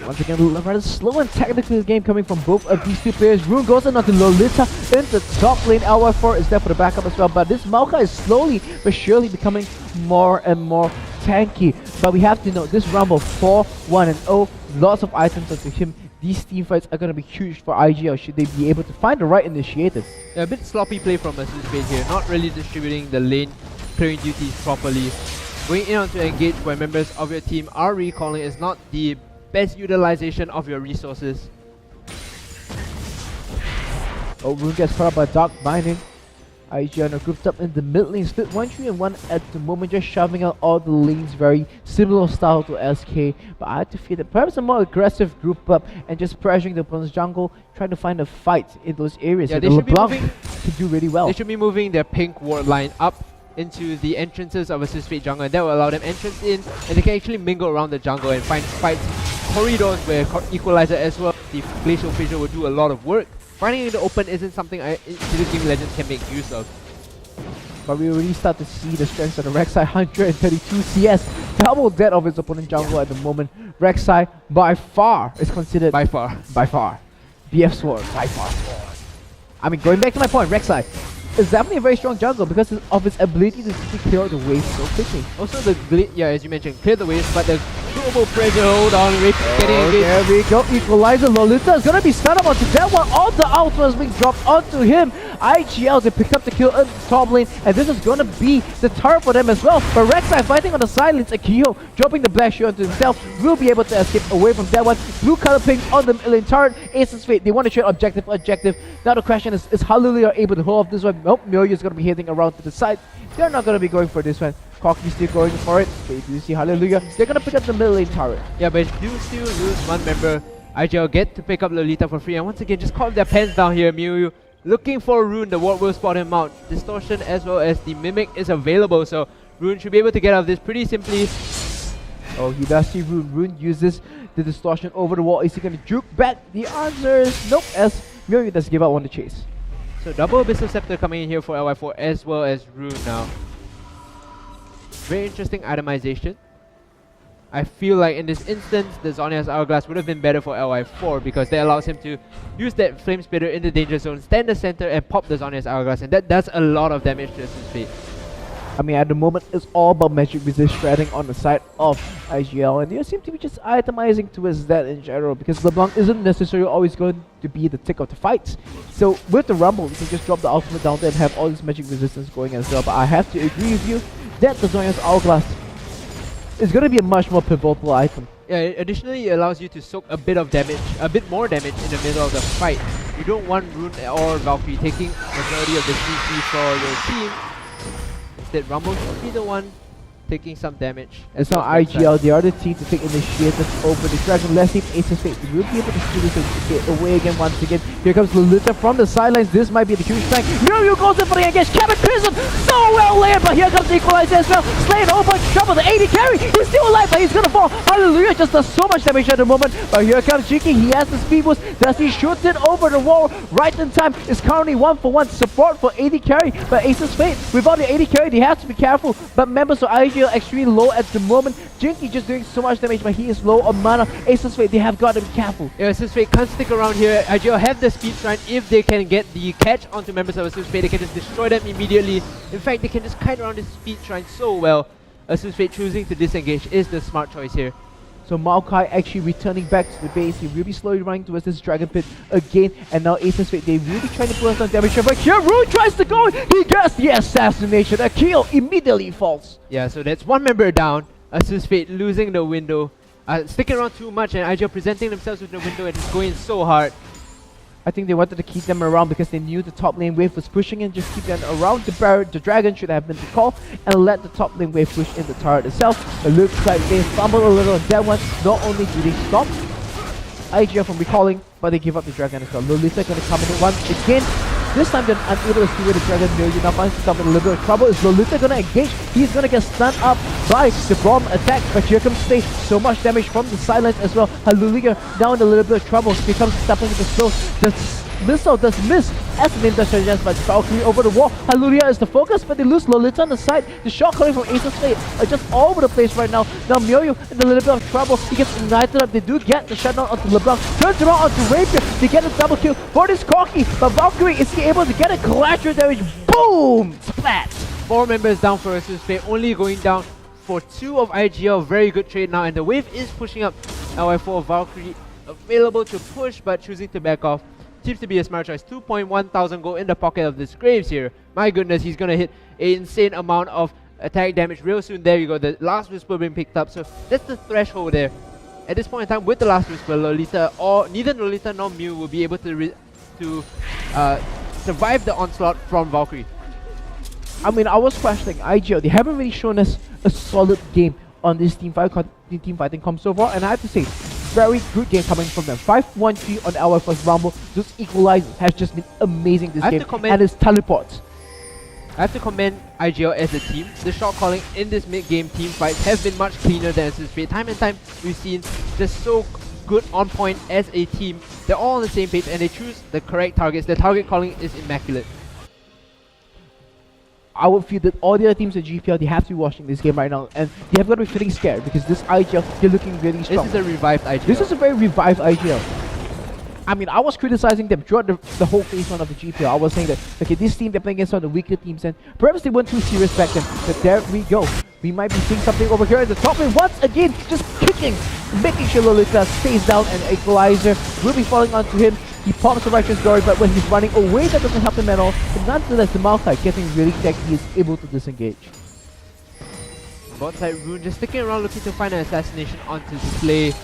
Once again, a rather slow and technical game coming from both of these two players. Rune goes onto Lolita in the top lane. LY4 is there for the backup as well, but this Maokai is slowly but surely becoming more and more tanky. But we have to know this Rumble 4-1-0, lots of items onto him. These team fights are going to be huge for IGL should they be able to find the right initiative. Yeah, a bit sloppy play from ASUS here, not really distributing the lane clearing duties properly. Going in onto engage where members of your team are recalling is not the best utilization of your resources. Oh, Rune gets caught up by Dark Binding. IGL are grouped up in the mid lane, split 1-3-1 at the moment, just shoving out all the lanes, very similar style to SK. But I have to feel that perhaps a more aggressive group up and just pressuring the opponent's jungle, trying to find a fight in those areas. Yeah, so they should be moving. Can do really well. They should be moving their pink ward line up into the entrances of ASUS Fate jungle, and that will allow them entrance in, and they can actually mingle around the jungle and find fights, corridors where Equalizer as well. The Glacial Fissure will do a lot of work. Finding in the open isn't something Insidious Gaming Legends can make use of. But we already start to see the strengths of the Rek'Sai. 132 CS, double that of his opponent jungle at the moment. Rek'Sai by far is considered BF Sword by far. I mean, going back to my point, Rek'Sai is definitely a very strong jungle because of his ability to simply clear the waves so quickly. Also as you mentioned, clear the waves, but the global pressure, hold on, Rick getting engaged. There we go, Equalizer. Lolita is gonna be stunned up onto that one. All the ultimate is being dropped onto him. IGL, they pick up the kill in the top lane, and this is gonna be the turret for them as well. But Rek'Sai fighting on the side lanes, Akio dropping the black shield onto himself, will be able to escape away from that one. Blue color pings on the lane turret. ASUS Fate, they want to trade objective for objective. Now the question is how Lily are able to hold off this one. Nope, Myoyu is gonna be heading around to the side. They're not gonna be going for this one. Corki's still going for it. They do see Hallelujah. They're gonna pick up the middle lane turret. Yeah, but do still lose one member. IGL get to pick up Lolita for free, and once again just calm their pants down here. Myoyu looking for Rune, the ward will spot him out. Distortion as well as the Mimic is available, so Rune should be able to get out of this pretty simply. Oh, he does see Rune. Rune uses the distortion over the wall. Is he gonna juke back? The answer is nope, as Myoyu does give up on the chase. So double Abyssal Scepter coming in here for LY4 as well as Rune now. Very interesting itemization. I feel like in this instance, the Zhonya's Hourglass would have been better for LY4 because that allows him to use that Flame Spitter in the danger zone, stand the center and pop the Zhonya's Hourglass, and that does a lot of damage to ASUS Fate. I mean, at the moment, it's all about magic resist shredding on the side of IGL, and they seem to be just itemizing towards that in general because LeBlanc isn't necessarily always going to be the tick of the fights. So with the Rumble, you can just drop the ultimate down there and have all this magic resistance going as well. But I have to agree with you that the Zhonya's Hourglass is going to be a much more pivotal item. Yeah, additionally, it allows you to soak a bit of damage, a bit more damage in the middle of the fight. You don't want Rune or Valkyrie taking majority of the CC for your team. Instead, Rumble should be the one taking some damage. It's not IGL, the other team to take initiative over the Dragon. Let's see if ASUS Fate will be able to steal this and get away again once again. Here comes Lolita from the sidelines. This might be the huge flank. Myoyu goes in for the engage. Kevin Crimson, so well layered, but here comes the Equalizer as well. Slaying over trouble, the AD carry. He's still alive, but he's gonna fall. Hallelujah just does so much damage at the moment. But here comes Jinky. He has the speed boost. Does he shoot it over the wall right in time? Is currently 1-for-1 support for AD carry. But ASUS Fate, without the AD carry, they have to be careful. But members of IGL extremely low at the moment. Jinky just doing so much damage, but he is low on mana. ASUS Fate, they have got to be careful. Yeah, ASUS Fate can't stick around here. IGL have the speed shrine. If they can get the catch onto members of ASUS Fate, they can just destroy them immediately. In fact, they can just kite around this speed shrine so well. ASUS Fate choosing to disengage is the smart choice here. So Maokai actually returning back to the base. He will be slowly running towards this Dragon Pit again. And now ASUS Fate, they really trying to pull us on damage. But here Rune tries to go. He gets the assassination. A kill immediately falls. Yeah, so that's one member down. ASUS Fate losing the window. Sticking around too much and IGL presenting themselves with the window and just going so hard. I think they wanted to keep them around because they knew the top lane wave was pushing in. Just keep them around. The dragon should have been the call and let the top lane wave push in the turret itself. It looks like they fumbled a little on that one. Not only do they stop IGL from recalling, but they give up the dragon as well. Lolita gonna come in once again. This time they're unable to see where the dragon is. Now finds himself in a little bit of trouble. Is Lolita gonna engage? He's gonna get stunned up by the bomb attack. But here comes Slay. So much damage from the sidelines as well. Lolita now in a little bit of trouble. He comes stepping into slow. The missile does miss as the name does suggest, but Valkyrie over the wall. Hallelujah is the focus, but they lose Lolita on the side. The shot coming from ASUS Fate are just all over the place right now. Now Myoyo in a little bit of trouble. He gets ignited up. They do get the shutdown onto LeBlanc. Turns around onto Rapier. They get a double kill for this Corki. But Valkyrie, is he able to get a collateral damage? Boom! Splat! 4 members down for ASUS Fate, only going down for 2 of IGL. Very good trade now, and the wave is pushing up. LY4 Valkyrie available to push, but choosing to back off. Seems to be a smart choice. 2.1 thousand gold in the pocket of this Graves here. My goodness, he's gonna hit an insane amount of attack damage real soon. There you go, the last whisper being picked up. So that's the threshold there. At this point in time, with the last whisper, Lolita or neither Lolita nor Mew will be able to survive the onslaught from Valkyrie. I mean, I was questioning IGL. They haven't really shown us a solid game on this team fighting comp so far, and I have to say, very good game coming from them. 5-1-3 on our first Rumble. Those equalizers has just been amazing this game, and his teleports. I have to commend IGL as a team. The shot calling in this mid-game team fights have been much cleaner than ASUS Fate. Time and time we've seen just so good on point as a team. They're all on the same page and they choose the correct targets. Their target calling is immaculate. I would feel that all the other teams at GPL, they have to be watching this game right now, and they have got to be feeling scared because this IGL, they're looking really strong. This is a revived IGL. This is a very revived IGL. I mean, I was criticizing them throughout the whole phase 1 of the GPL. I was saying that, okay, this team, they're playing against some of the weaker teams, and perhaps they weren't too serious back then. But there we go. We might be seeing something over here at the top lane once again, just kicking, making sure Lolita stays down, and Equalizer will be falling onto him. He pops the righteous glory, but when he's running away, that doesn't help him at all. But nonetheless, the Maokai getting really techy, he is able to disengage. Bot side Rune just sticking around looking to find an assassination onto Slay.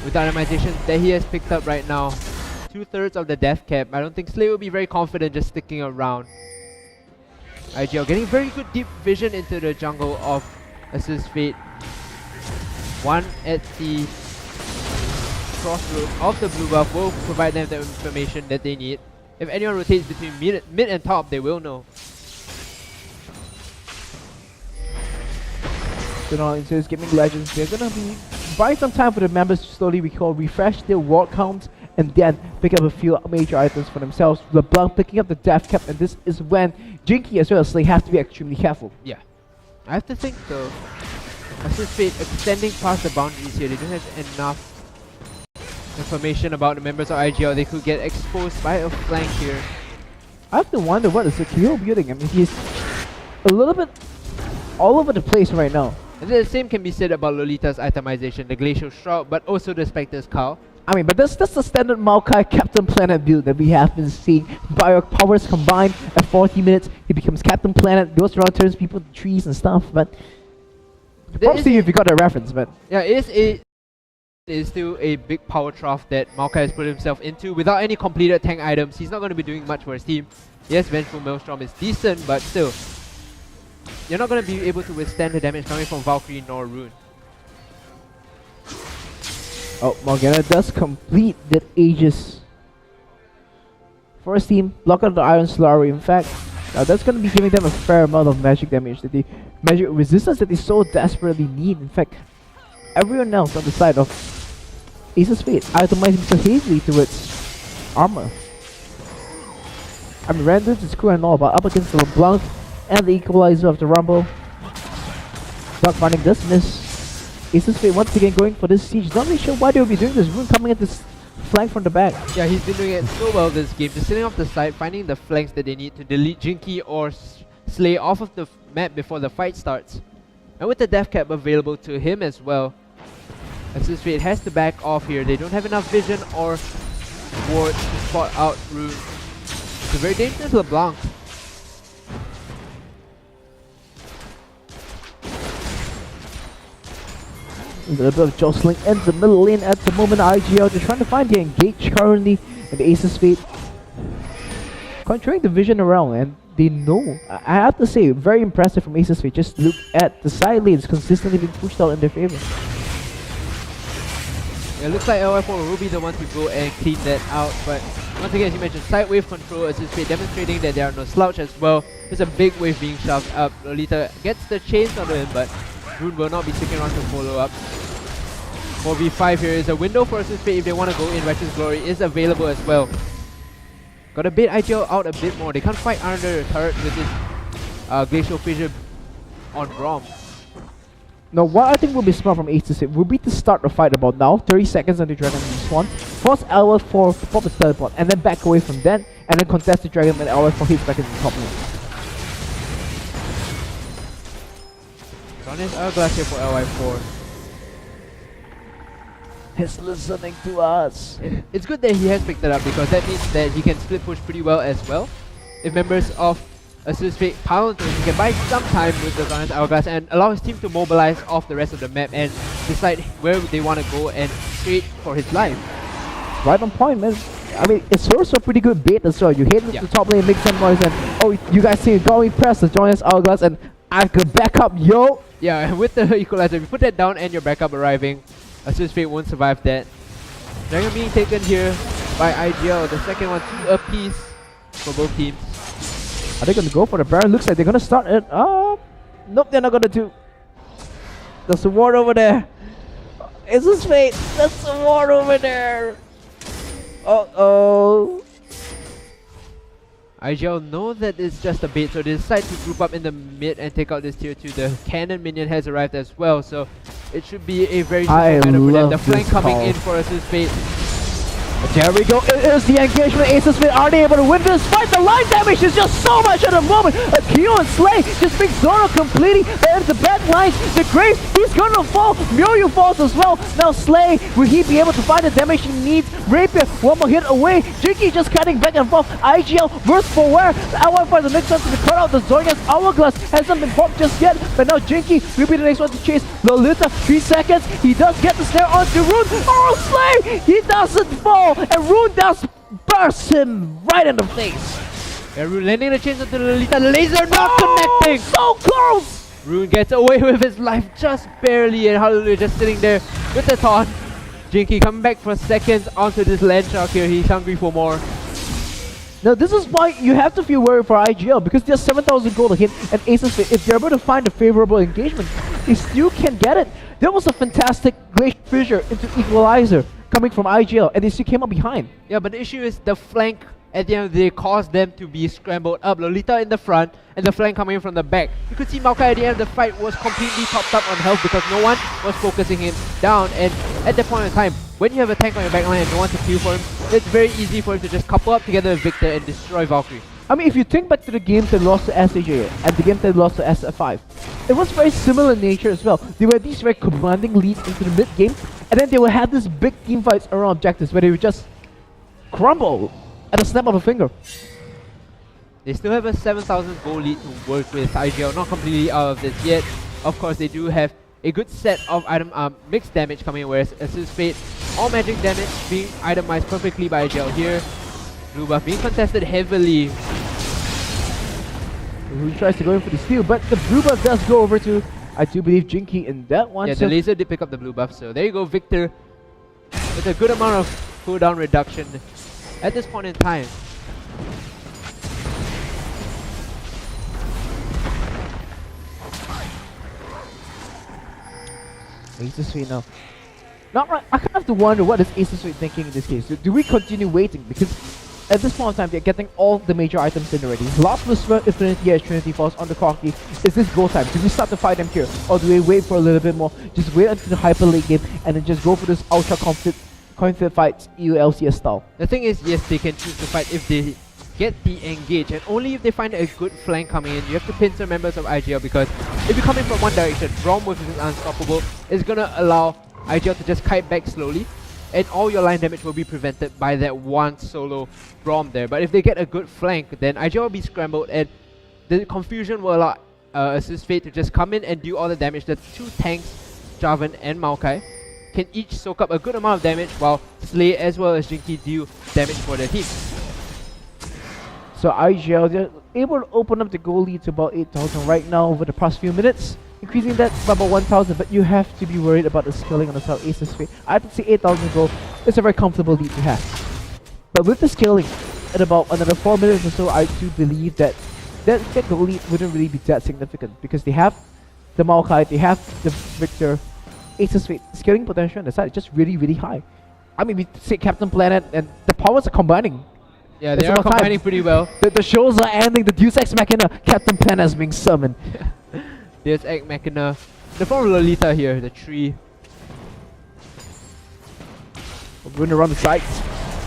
With dynamization that he has picked up right now. 2/3 of the death cap. I don't think Slay will be very confident just sticking around. IGL getting very good deep vision into the jungle of ASUS Fate. One at the crossroad of the blue buff will provide them the information that they need. If anyone rotates between mid and top, they will know. So now Insidious Gaming Legends, they're gonna be buying some time for the members to slowly refresh their ward counts and then pick up a few major items for themselves. LeBlanc picking up the death cap, and this is when Jinky as well as Slay have to be extremely careful. Yeah, I have to think though. ASUS Fate extending past the boundaries here. They don't have enough information about the members of IGL. They could get exposed by a flank here. I have to wonder what is the Kyo building. I mean, he's a little bit all over the place right now. And the same can be said about Lolita's itemization, the Glacial Shroud, but also the Spectre's Cowl. I mean, but that's the standard Maokai Captain Planet build that we have been seeing. Bio powers combined at 40 minutes, he becomes Captain Planet, goes around, turns people to trees and stuff, but props to you if you got that reference, but yeah, it is still a big power trough that Maokai has put himself into. Without any completed tank items, he's not going to be doing much for his team. Yes, Vengeful Maelstrom is decent, but still, you're not going to be able to withstand the damage coming from Valkyrie nor Rune. Oh, Morgana does complete that Aegis. First team, block out the Iron Slurry. In fact, now that's going to be giving them a fair amount of magic damage, that they magic resistance that they so desperately need. In fact, everyone else on the side of ASUS Fate itemizing so hazily towards armor. I mean, Randall's is cool and all, but up against the LeBlanc and the Equalizer of the Rumble, Dark Running does miss. ASUS Fate once again going for this siege. Not really sure why they will be doing this. Rune coming at this flank from the back. Yeah, he's been doing it so well this game. Just sitting off the side, finding the flanks that they need to delete Jinky or Slay off of the map before the fight starts. And with the death cap available to him as well, ASUS Fate has to back off here. They don't have enough vision or ward to spot out Rune. It's a very dangerous LeBlanc. A little bit of jostling in the middle lane at the moment. IGL just trying to find the engage currently, and the ASUS Fate controlling the vision around, and they know. I have to say, very impressive from ASUS Fate. Just look at the side lanes consistently being pushed out in their favor. Yeah, it looks like LY4 will be the one to go and clean that out, but once again, as you mentioned, side wave control, ASUS Fate demonstrating that they are no slouch as well. There's a big wave being shoved up. Lolita gets the chains onto him, but Rune will not be sticking around to follow up. 4v5 here is a window for ASUS Fate if they want to go in. Righteous Glory is available as well. Gotta bait IGL out a bit more. They can't fight under the turret with this Glacial Fissure on Braum. Now, what I think will be smart from ASUS Fate will be to start the fight about now. 30 seconds until Dragon respawn. Force LF4 to pop his teleport and then back away from that, and then contest the Dragon when LF4 hits back into the top lane. Honest Hourglass here for LY4. He's listening to us. It's good that he has picked it up because that means that he can split push pretty well as well. If members of ASUS Fate pound him, he can buy some time with the Honest Hourglass and allow his team to mobilize off the rest of the map and decide where they want to go and trade for his life. Right on point, man. I mean, it's also a pretty good bait as well. You hit into the top lane, make some noise, and oh, you guys see, got me pressed the Jonas Hourglass, and I could back up, yo! Yeah, with the equalizer, if you put that down and your backup arriving, ASUS Fate won't survive that. Dragon being taken here by IGL, the second one, 2 apiece for both teams. Are they gonna go for the Baron? Looks like they're gonna start it. Nope, they're not gonna do. There's a ward over there. ASUS Fate, that's a ward over there. Uh-oh. IGL know that it's just a bait, so they decide to group up in the mid and take out this tier 2. The cannon minion has arrived as well, so it should be a very simple matter for them. The flank coming in for ASUS Fate. There we go, it is the engagement. ASUS Fate, are they able to win this fight? The line damage is just so much at the moment. Akio and Slay just being Zoro completely. There's the bad lines, the Grave, he's gonna fall. Myoyu falls as well. Now Slay, will he be able to find the damage he needs? Rapier, one more hit away. Jinky just cutting back and forth. IGL, worse for wear. LY4 the next one to be cut out. The Zorian's Hourglass hasn't been popped just yet, but now Jinky will be the next one to chase. Lolita, 3 seconds. He does get the snare onto Rune. Oh, Slay, he doesn't fall. And Rune does burst him right in the face. Yeah, Rune landing the chains onto Lolita. Laser not connecting. So close. Rune gets away with his life just barely, and Hallelujah just sitting there with the taunt. Jinky coming back for seconds onto this land shark here. He's hungry for more. Now this is why you have to feel worried for IGL, because there's 7,000 gold to hit, and ASUS Fate, if they're able to find a favorable engagement, they still can get it. There was a fantastic Glacial Fissure into Equalizer coming from IGL, and they still came up behind. Yeah, but the issue is the flank at the end of the day caused them to be scrambled up. Lolita in the front and the flank coming in from the back. You could see Maokai at the end of the fight was completely topped up on health because no one was focusing him down, and at that point in time, when you have a tank on your backline and no one to kill for him, it's very easy for him to just couple up together with Victor and destroy Valkyrie. I mean, if you think back to the games that lost to SAJ and the games that lost to SF5, it was very similar in nature as well. They were these very commanding leads into the mid game, and then they would have these big team fights around objectives where they would just crumble at a snap of a finger. They still have a 7,000 gold lead to work with. IGL not completely out of this yet. Of course, they do have a good set of item mixed damage coming in, whereas ASUS Fate, all magic damage being itemized perfectly by IGL here. Blue buff being contested heavily. Who tries to go in for the steal, but the blue buff does go over to, I do believe, Jinky in that one. Yeah, the laser did pick up the blue buff, so there you go, Victor, with a good amount of cooldown reduction at this point in time. ASUS Fate now. Not right. I kind of have to wonder what is ASUS Fate thinking in this case. Do we continue waiting? Because at this point in time, they're getting all the major items in already. Last Whisper, Infinity as Trinity Falls on the Corky. Is this go time? Do we start to fight them here? Or do we wait for a little bit more? Just wait until the hyper late game and then just go for this ultra conflict fights, EULCS style. The thing is, yes, they can choose to fight if they get the engage, and only if they find a good flank coming in. You have to pincer members of IGL, because if you're coming from one direction, Braum with his unstoppable is gonna allow IGL to just kite back slowly, and all your line damage will be prevented by that one solo Braum there. But if they get a good flank, then IGL will be scrambled, and the confusion will allow ASUS Fate to just come in and do all the damage. The two tanks, Jarvan and Maokai, can each soak up a good amount of damage, while Slay as well as Jinky do damage for their team. So IGL, they're able to open up the goal lead to about 8,000 right now over the past few minutes, increasing that by about 1,000, but you have to be worried about the scaling on the side of ASUS Fate. I would say 8,000 gold is a very comfortable lead to have. But with the scaling, at about another 4 minutes or so, I do believe that that goal lead wouldn't really be that significant, because they have the Maokai, they have the Victor. ASUS Fate scaling potential on the side is just really, really high. I mean, we say Captain Planet and the powers are combining. Yeah, they are combining pretty well. The shows are ending, the Deus Ex Machina, Captain Planet is being summoned. Deus Ex Machina, the form of Lolita here, the tree. Running around the sides.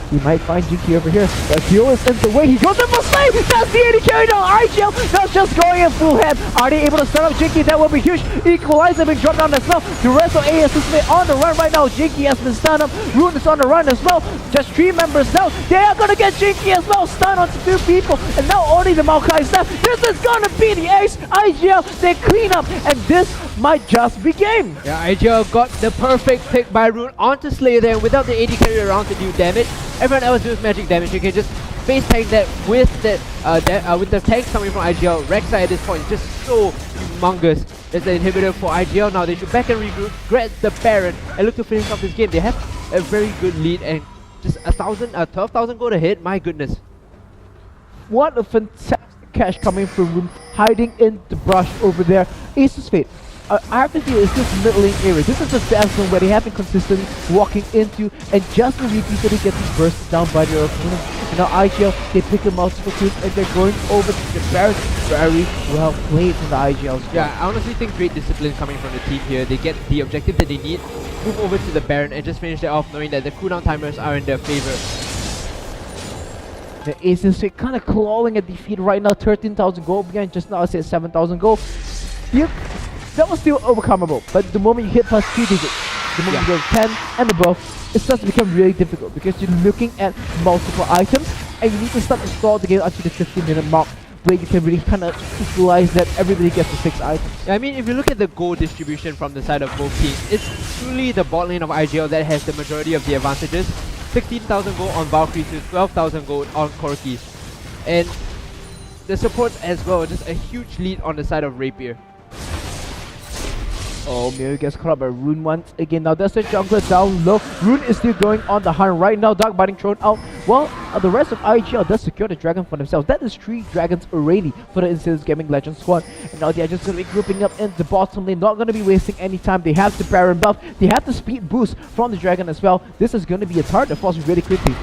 He might find Jinky over here. But Kyo is in the way. He goes in for Slay! That's the AD carry now! IGL not just going in full head. Are they able to start up Jinky? That will be huge. Equalizer being dropped down as well. The rest of ASUS is on the run right now. Jinky has been stunned up. Rune is on the run as well. Just 3 members now. They are gonna get Jinky as well. Stun onto 2 people. And now only the Maokai is left. This is gonna be the ace. IGL, they clean up. And this might just be game. Yeah, IGL got the perfect pick by Rune onto Slay there without the AD carry around to do damage. Everyone else does magic damage. You can just face tank that with the tanks coming from IGL. Rek'Sai at this point is just so humongous. There's the inhibitor for IGL now. They should back and regroup, grab the Baron, and look to finish off this game. They have a very good lead and just 12,000 gold ahead. My goodness. What a fantastic catch coming from Rune, hiding in the brush over there. ASUS Fate. I have to feel it's this mid lane area. This is the death zone where they have been consistently walking into and just repeatedly getting bursted down by their opponent. And now IGL, they pick up multiple kills and they're going over to the Baron. Very well played from the IGL. Yeah, I honestly think great discipline coming from the team here. They get the objective that they need, move over to the Baron and just finish it off, knowing that the cooldown timers are in their favor. The ASUS Fate kind of clawing a defeat right now. 13,000 gold behind, just now I said 7,000 gold. That was still overcomable, but the moment you hit past 2 digits, the moment you go 10 and above, it starts to become really difficult because you're looking at multiple items and you need to start to stall the game until the 15-minute mark where you can really kind of equalize that everybody gets the 6 items. Yeah, I mean, if you look at the gold distribution from the side of both teams, it's truly the bot lane of IGL that has the majority of the advantages. 16,000 gold on Valkyrie to 12,000 gold on Corki. And the support as well, just a huge lead on the side of Rapier. Oh, Mirio gets caught up by Rune once again. Now there's the jungler down low. Rune is still going on the hunt right now. Dark Biting thrown out. Well, the rest of IGL does secure the dragon for themselves. That is 3 dragons already for the Insidious Gaming Legends squad. And now they're just going to be grouping up in the bottom lane. Not going to be wasting any time. They have the Baron buff. They have the speed boost from the dragon as well. This is going to be a target force really quickly.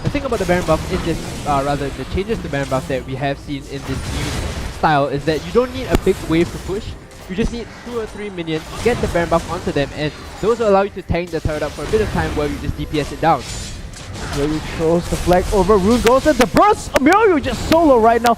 The thing about the Baron buff in this, rather the changes to Baron buff that we have seen in this new style is that you don't need a big wave to push. You just need 2 or 3 minions, get the Baron buff onto them, and those will allow you to tank the turret up for a bit of time while you just DPS it down. Mirio throws the flag over, Rune goes into burst! Mirio just solo right now!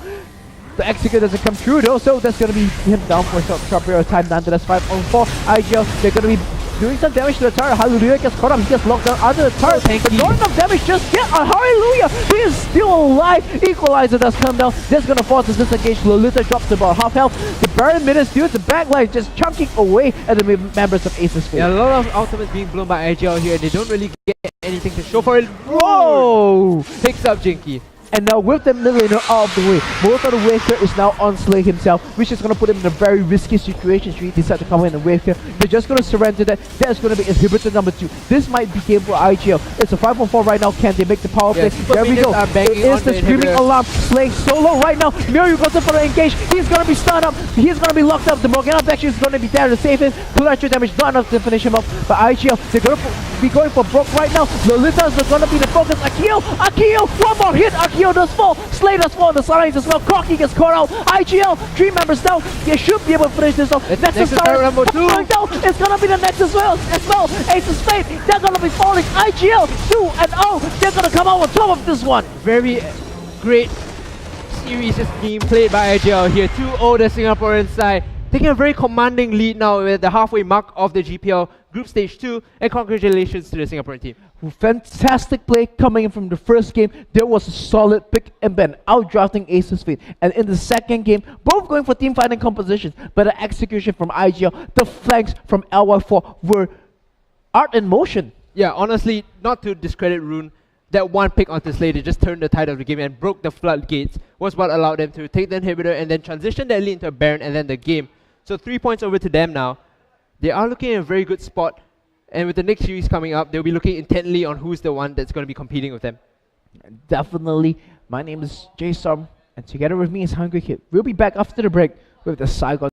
The execute doesn't come through though, so that's gonna be him down for a short period of time. Down to that's 5 on 4. IGL, they're gonna be doing some damage to the turret. Hallelujah gets caught up, he gets locked down under the turret. But not enough damage just yet. Hallelujah! He is still alive. Equalizer does come down. That's gonna force us disengage. Lolita drops to about half health. The Baron minutes due the backline just chunking away at the members of ASUS Fate. Yeah, a lot of ultimates being blown by IGL here. They don't really get anything to show for it. Whoa! Picks up Jinky. And now with the mid laner out of the way, most of the wave clear is now on Slay himself, which is going to put him in a very risky situation should he decide to come in and wave clear. They're just going to surrender that. That's going to be inhibitor number 2. This might be game for IGL. It's a 5 on 4 right now. Can they make the power play? There we go. It is the screaming alarm. Slay solo right now. Mirio goes in for the engage. He's going to be stunned up. He's going to be locked up. The Morgana actually is going to be there to save him. Collateral damage not enough to finish him up. But IGL, they're going to be going for broke right now. Lolita is going to be the focus. Akio! One more hit. Akio does fall. Slay does fall on the sidelines as well. Corki gets caught out. IGL, 3 members down. They should be able to finish this off. Nexus starts number 2. It's gonna be the Nexus as well. ASUS Fate, they're gonna be falling. IGL 2-0. They're gonna come out on top of this one. Very great series game played by IGL here. 2-0 the Singaporean side. taking a very commanding lead now at the halfway mark of the GPL Group Stage 2, and congratulations to the Singaporean team. Fantastic play coming in from the first game. There was a solid pick and bend, outdrafting ASUS Fate. And in the second game, both going for team fighting compositions, but the execution from IGL, the flanks from LY4 were art in motion. Yeah, honestly, not to discredit Rune, that one pick onto Slay, they just turned the tide of the game and broke the floodgates, was what allowed them to take the inhibitor and then transition their lead into a Baron and then the game. So 3 points over to them now. They are looking in a very good spot, and with the next series coming up, they'll be looking intently on who's the one that's going to be competing with them. Definitely. My name is Jay Storm, and together with me is Hungry Kid. We'll be back after the break with the Saigon